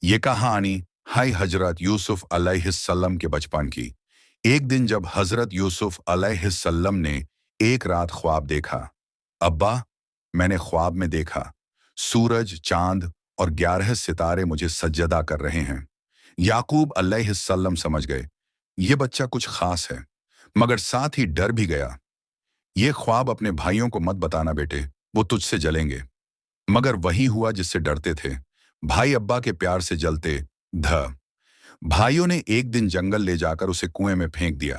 یہ کہانی ہے حضرت یوسف علیہ السلام کے بچپن کی۔ ایک دن جب حضرت یوسف علیہ السلام نے ایک رات خواب دیکھا۔ ابا، میں نے خواب میں دیکھا سورج، چاند اور 11 ستارے مجھے سجدہ کر رہے ہیں۔ یعقوب علیہ السلام سمجھ گئے یہ بچہ کچھ خاص ہے، مگر ساتھ ہی ڈر بھی گیا۔ یہ خواب اپنے بھائیوں کو مت بتانا بیٹے، وہ تجھ سے جلیں گے۔ مگر وہی ہوا جس سے ڈرتے تھے۔ بھائی ابا کے پیار سے جلتے دھ بھائیوں نے ایک دن جنگل لے جا کر اسے کنویں میں پھینک دیا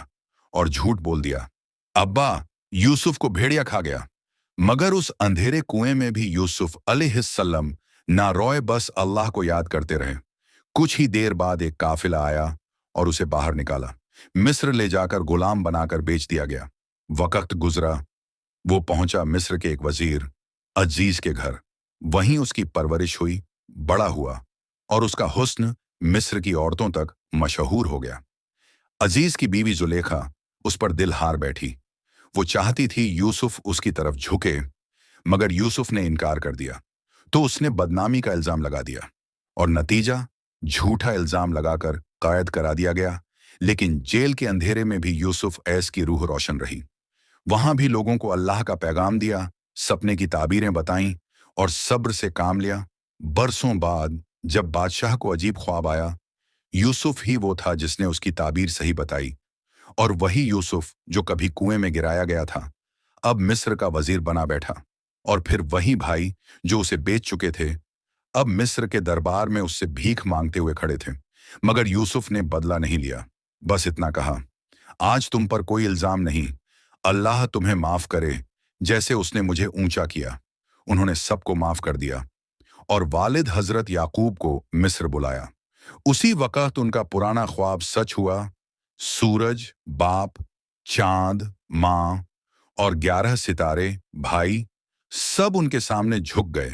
اور جھوٹ بول دیا، ابا، یوسف کو بھیڑیا کھا گیا۔ مگر اس اندھیرے کنویں میں بھی یوسف علیہ السلام نہ روئے، بس اللہ کو یاد کرتے رہے۔ کچھ ہی دیر بعد ایک قافلہ آیا اور اسے باہر نکالا۔ مصر لے جا کر غلام بنا کر بیچ دیا گیا۔ وقت گزرا، وہ پہنچا مصر کے ایک وزیر عزیز کے گھر۔ وہیں اس کی پرورش ہوئی، بڑا ہوا اور اس کا حسن مصر کی عورتوں تک مشہور ہو گیا۔ عزیز کی بیوی زلیخا اس پر دل ہار بیٹھی۔ وہ چاہتی تھی یوسف اس کی طرف جھکے، مگر یوسف نے انکار کر دیا، تو اس نے بدنامی کا الزام لگا دیا اور نتیجہ جھوٹا الزام لگا کر قید کرا دیا گیا۔ لیکن جیل کے اندھیرے میں بھی یوسف ایس کی روح روشن رہی۔ وہاں بھی لوگوں کو اللہ کا پیغام دیا، سپنے کی تعبیریں بتائیں اور صبر سے کام لیا۔ برسوں بعد جب بادشاہ کو عجیب خواب آیا، یوسف ہی وہ تھا جس نے اس کی تعبیر صحیح بتائی، اور وہی یوسف جو کبھی کنویں میں گرایا گیا تھا اب مصر کا وزیر بنا بیٹھا، اور پھر وہی بھائی جو اسے بیچ چکے تھے اب مصر کے دربار میں اس سے بھیک مانگتے ہوئے کھڑے تھے۔ مگر یوسف نے بدلہ نہیں لیا، بس اتنا کہا، آج تم پر کوئی الزام نہیں، اللہ تمہیں معاف کرے جیسے اس نے مجھے اونچا کیا۔ انہوں نے سب کو معاف کر دیا اور والد حضرت یعقوب کو مصر بلایا۔ اسی وقت ان کا پرانا خواب سچ ہوا۔ سورج، باپ، چاند، ماں اور 11 ستارے، بھائی، سب ان کے سامنے جھک گئے